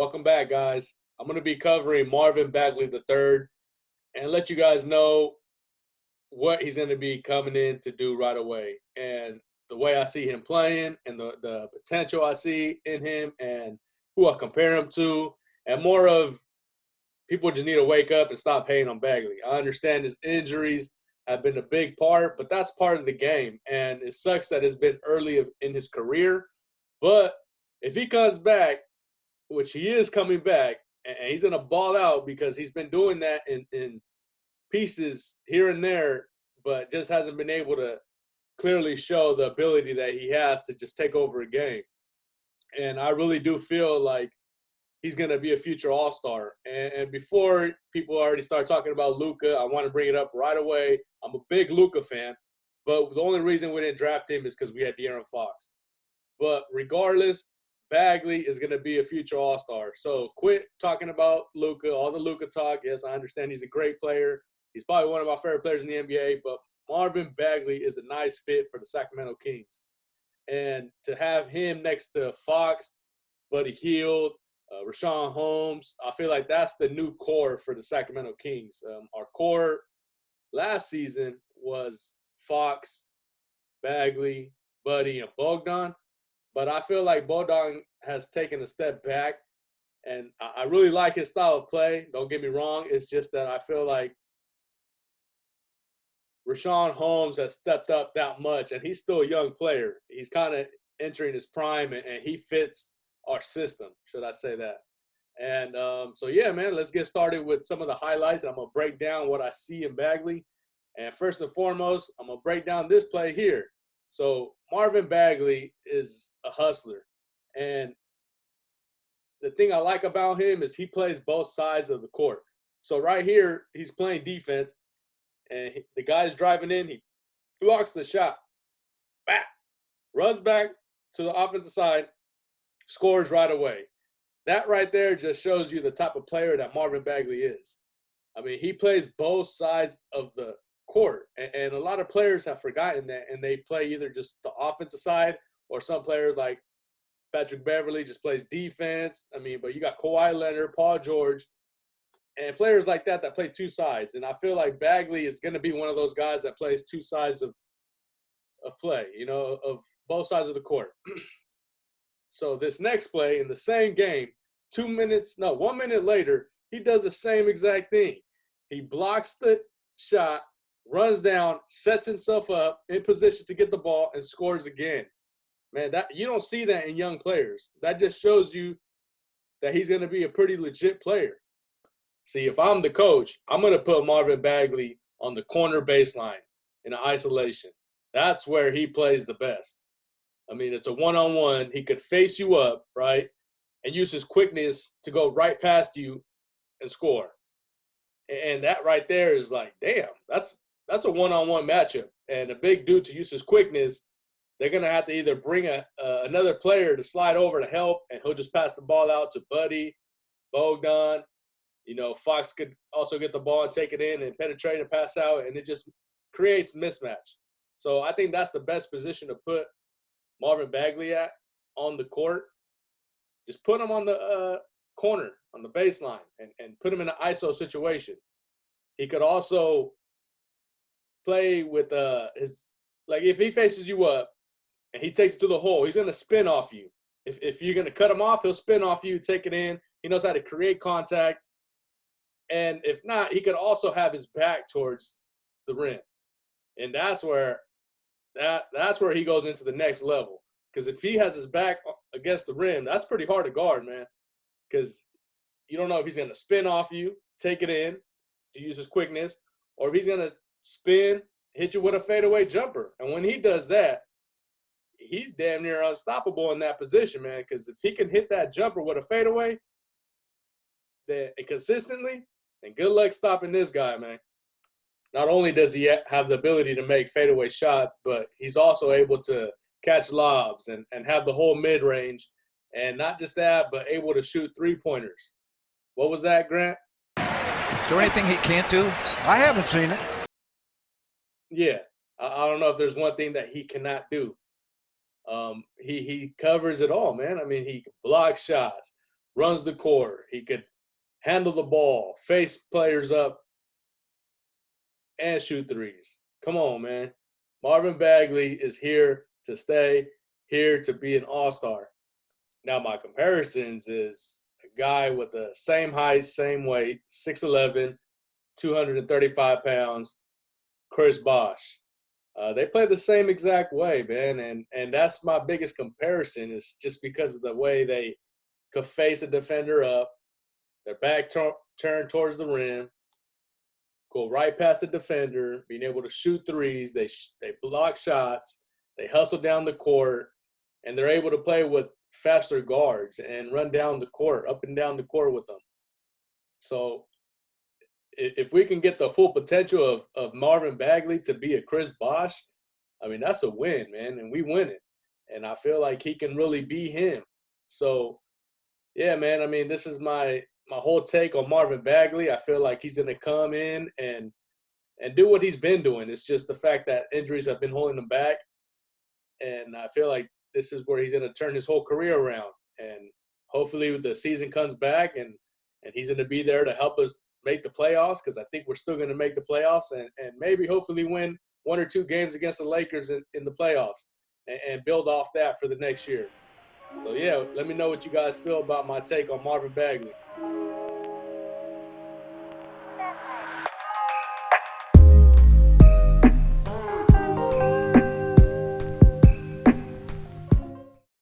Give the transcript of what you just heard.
Welcome back, guys. I'm going to be covering Marvin Bagley III and let you guys know what he's going to be coming in to do right away. And the way I see him playing and the potential I see in him and who I compare him to, and more of people just need to wake up and stop hating on Bagley. I understand his injuries have been a big part, but that's part of the game. And it sucks that it's been early in his career. But if he comes back, which he is coming back, and he's going to ball out because he's been doing that in pieces here and there, but just hasn't been able to clearly show the ability that he has to just take over a game. And I really do feel like he's going to be a future all-star. And before people already start talking about Luka, I want to bring it up right away. I'm a big Luka fan, but the only reason we didn't draft him is because we had De'Aaron Fox. But regardless, Bagley is going to be a future all-star. So quit talking about Luka, all the Luka talk. Yes, I understand he's a great player. He's probably one of my favorite players in the NBA, but Marvin Bagley is a nice fit for the Sacramento Kings. And to have him next to Fox, Buddy Hield, Rashawn Holmes, I feel like that's the new core for the Sacramento Kings. Our core last season was Fox, Bagley, Buddy, and Bogdan. But I feel like Bogdan has taken a step back, and I really like his style of play. Don't get me wrong. It's just that I feel like Rashawn Holmes has stepped up that much, and he's still a young player. He's kind of entering his prime, and he fits our system, should I say that. And so, yeah, man, let's get started with some of the highlights. I'm going to break down what I see in Bagley. And first and foremost, I'm going to break down this play here. So Marvin Bagley is a hustler. And the thing I like about him is he plays both sides of the court. So right here, he's playing defense, and the guy's driving in. He blocks the shot. Back. Runs back to the offensive side, scores right away. That right there just shows you the type of player that Marvin Bagley is. I mean, he plays both sides of the court, and a lot of players have forgotten that, and they play either just the offensive side, or some players like Patrick Beverley just plays defense. I mean, but you got Kawhi Leonard, Paul George, and players like that play two sides. And I feel like Bagley is going to be one of those guys that plays two sides of play, of both sides of the court. So this next play in the same game, 1 minute later, he does the same exact thing. He blocks the shot, runs down, sets himself up in position to get the ball, and scores again. Man, that you don't see that in young players. That just shows you that he's going to be a pretty legit player. See, if I'm the coach, I'm going to put Marvin Bagley on the corner baseline in isolation. That's where he plays the best. I mean, it's a one-on-one. He could face you up, right, and use his quickness to go right past you and score. And that right there is like, damn, that's a one-on-one matchup. And a big dude to use his quickness, they're going to have to either bring another player to slide over to help, and he'll just pass the ball out to Buddy, Bogdan. Fox could also get the ball and take it in and penetrate and pass out, and it just creates mismatch. So I think that's the best position to put Marvin Bagley at on the court. Just put him on the corner, on the baseline, and put him in an ISO situation. He could also play with if he faces you up and he takes it to the hole, he's going to spin off you. If you're going to cut him off, he'll spin off you, take it in. He knows how to create contact. And if not, he could also have his back towards the rim. And that's where he goes into the next level. Because if he has his back against the rim, that's pretty hard to guard, man. Because you don't know if he's going to spin off you, take it in to use his quickness, or if he's going to spin, hit you with a fadeaway jumper. And when he does that, he's damn near unstoppable in that position, man. Because if he can hit that jumper with a fadeaway consistently, then good luck stopping this guy, man. Not only does he have the ability to make fadeaway shots, but he's also able to catch lobs and have the whole mid-range. And not just that, but able to shoot three-pointers. What was that, Grant? Is there anything he can't do? I haven't seen it. Yeah. I don't know if there's one thing that he cannot do. He covers it all, man. I mean, he blocks shots, runs the court. He could handle the ball, face players up, and shoot threes. Come on, man. Marvin Bagley is here to stay, here to be an all-star. Now, my comparisons is a guy with the same height, same weight, 6'11", 235 pounds, Chris Bosh. They play the same exact way, man, and that's my biggest comparison is just because of the way they could face a defender up, their back turned towards the rim, go right past the defender, being able to shoot threes. They block shots. They hustle down the court, and they're able to play with faster guards and run down the court, up and down the court with them. So if we can get the full potential of Marvin Bagley to be a Chris Bosh, I mean, that's a win, man, and we win it. And I feel like he can really be him. So, yeah, man, I mean, this is my whole take on Marvin Bagley. I feel like he's going to come in and do what he's been doing. It's just the fact that injuries have been holding him back. And I feel like this is where he's going to turn his whole career around. And hopefully the season comes back and he's going to be there to help us make the playoffs, because I think we're still going to make the playoffs and maybe hopefully win 1 or 2 games against the Lakers in the playoffs and build off that for the next year. So, yeah, let me know what you guys feel about my take on Marvin Bagley.